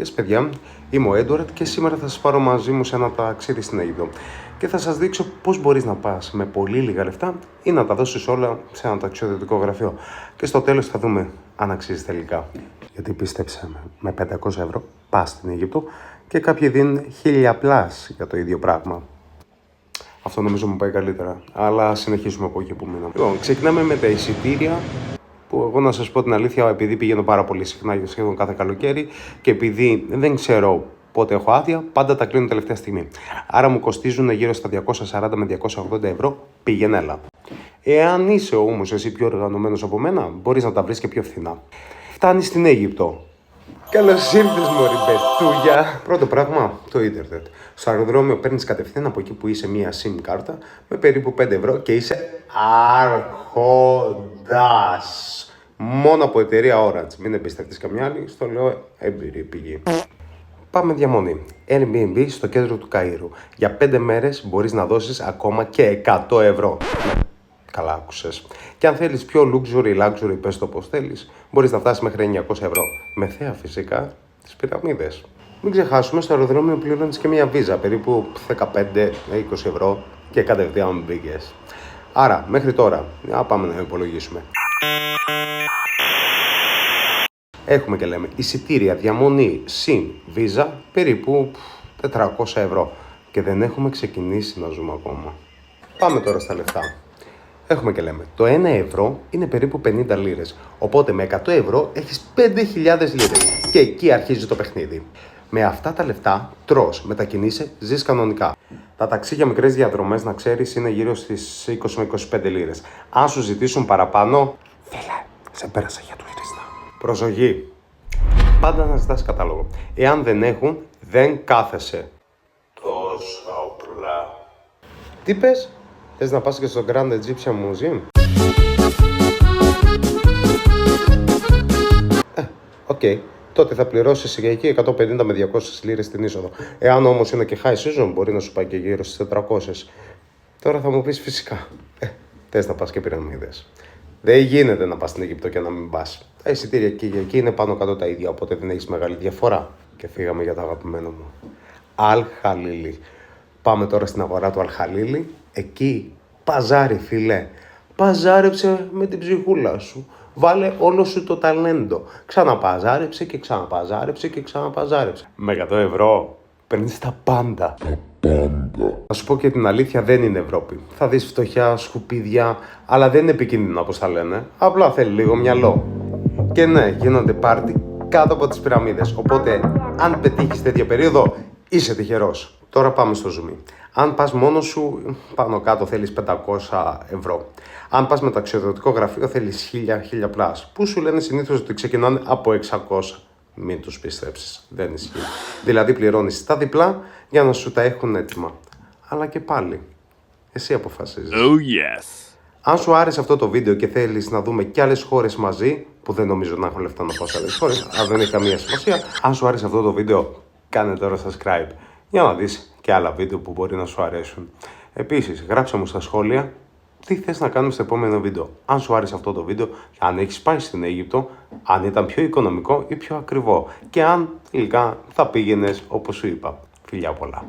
Γεια σας παιδιά, είμαι ο Έντουαρτ και σήμερα θα σας πάρω μαζί μου σε ένα ταξίδι στην Αίγυπτο και θα σας δείξω πώς μπορείς να πας με πολύ λίγα λεφτά ή να τα δώσεις όλα σε ένα ταξιδιωτικό γραφείο. Και στο τέλος θα δούμε αν αξίζει τελικά. Γιατί πίστεψε με 500 ευρώ πας στην Αίγυπτο και κάποιοι δίνουν 1000 πλάς για το ίδιο πράγμα. Αυτό νομίζω μου πάει καλύτερα, αλλά συνεχίσουμε από εκεί που μείναμε. Λοιπόν, ξεκινάμε με τα εισιτήρια. Που εγώ να σας πω την αλήθεια, επειδή πηγαίνω πάρα πολύ συχνά για σχεδόν κάθε καλοκαίρι και επειδή δεν ξέρω πότε έχω άδεια, πάντα τα κλείνω τελευταία στιγμή. Άρα μου κοστίζουν γύρω στα 240 με 280 ευρώ πηγενέλα. Εάν είσαι όμως εσύ πιο οργανωμένος από μένα, μπορείς να τα βρεις και πιο φθηνά. Φτάνεις στην Αίγυπτο. Καλώς ήρθες μωρή μπετούγια. Πρώτο πράγμα, το ίντερνετ. Στο αεροδρόμιο παίρνεις κατευθείαν από εκεί που είσαι μία SIM κάρτα με περίπου 5 ευρώ και είσαι άρχοντας. Μόνο από εταιρεία Orange. Μην εμπιστευτείς καμιά άλλη, στο λέω έμπειρη πηγή. Πάμε διαμονή. Airbnb στο κέντρο του Καΐρου. Για 5 μέρες μπορείς να δώσεις ακόμα και 100 ευρώ. Καλά άκουσες. Και αν θέλεις πιο luxury, πες το πως θέλεις, μπορείς να φτάσεις μέχρι 900 ευρώ. Με θέα φυσικά τις πυραμίδες. Μην ξεχάσουμε, στο αεροδρόμιο πληρώνεις και μια βίζα, περίπου 15-20 ευρώ και κατευθείαν μπήκες. Άρα, μέχρι τώρα, πάμε να υπολογίσουμε. Έχουμε και λέμε εισιτήρια, διαμονή, συν βίζα, περίπου 400 ευρώ. Και δεν έχουμε ξεκινήσει να ζούμε ακόμα. Πάμε τώρα στα λεφτά. Έχουμε και λέμε, το 1 ευρώ είναι περίπου 50 λίρες. Οπότε με 100 ευρώ έχεις 5.000 λίρες. Και εκεί αρχίζει το παιχνίδι. Με αυτά τα λεφτά τρως, μετακινείσαι, ζεις κανονικά. Τα ταξί για μικρές διαδρομές, να ξέρεις, είναι γύρω στις 20 με 25 λίρες. Αν σου ζητήσουν παραπάνω, φίλε, σε πέρασα για τουρίστα. Προσοχή. Πάντα να ζητάς κατάλογο. Εάν δεν έχουν, δεν κάθεσαι. Τόσα απλά. Τι πες? Θες να πας και στο Grand Egyptian Museum? Οκ. Τότε θα πληρώσεις για εκεί 150 με 200 λίρες την είσοδο. Εάν όμως είναι και high season, μπορεί να σου πάει και γύρω στις 400. Τώρα θα μου πεις φυσικά. Θες να πας και πυραμίδες. Δεν γίνεται να πας στην Αίγυπτο και να μην πας. Τα εισιτήρια εκεί είναι πάνω κάτω τα ίδια, οπότε δεν έχεις μεγάλη διαφορά. Και φύγαμε για το αγαπημένο μου. Αλ-Χαλίλι. Πάμε τώρα στην αγορά του Αλ-Χαλίλι. Εκεί παζάρι, φίλε. Παζάρεψε με την ψυχούλα σου. Βάλε όλο σου το ταλέντο. Ξαναπαζάρεψε και ξαναπαζάρεψε και ξαναπαζάρεψε. Με 100 ευρώ παίρνεις τα πάντα. Θα σου πω και την αλήθεια, δεν είναι Ευρώπη. Θα δεις φτωχιά, σκουπίδια, αλλά δεν είναι επικίνδυνο όπως τα λένε. Απλά θέλει λίγο μυαλό. Και ναι, γίνονται πάρτι κάτω από τις πυραμίδες. Οπότε, αν πετύχεις τέτοια περίοδο, είσαι τυχερός. Τώρα πάμε στο zoom. Αν πας μόνος σου, πάνω κάτω θέλεις 500 ευρώ. Αν πας με ταξιδιωτικό γραφείο, θέλεις 1000 πλάς. Που σου λένε συνήθως ότι ξεκινάνε από 600. Μην τους πιστέψεις, δεν ισχύει. Δηλαδή πληρώνεις τα διπλά για να σου τα έχουν έτοιμα. Αλλά και πάλι, εσύ αποφασίζεις. Oh yes. Αν σου άρεσε αυτό το βίντεο και θέλεις να δούμε και άλλες χώρες μαζί, που δεν νομίζω να έχω λεφτά να πάω σε άλλες χώρες, αλλά δεν έχει καμία σημασία. Αν σου άρεσε αυτό το βίντεο, κάνε τώρα subscribe για να δεις και άλλα βίντεο που μπορεί να σου αρέσουν. Επίσης, γράψε μου στα σχόλια τι θες να κάνουμε στο επόμενο βίντεο. Αν σου άρεσε αυτό το βίντεο, αν έχεις πάει στην Αίγυπτο, αν ήταν πιο οικονομικό ή πιο ακριβό και αν τελικά θα πήγαινες όπως σου είπα. Φιλιά πολλά.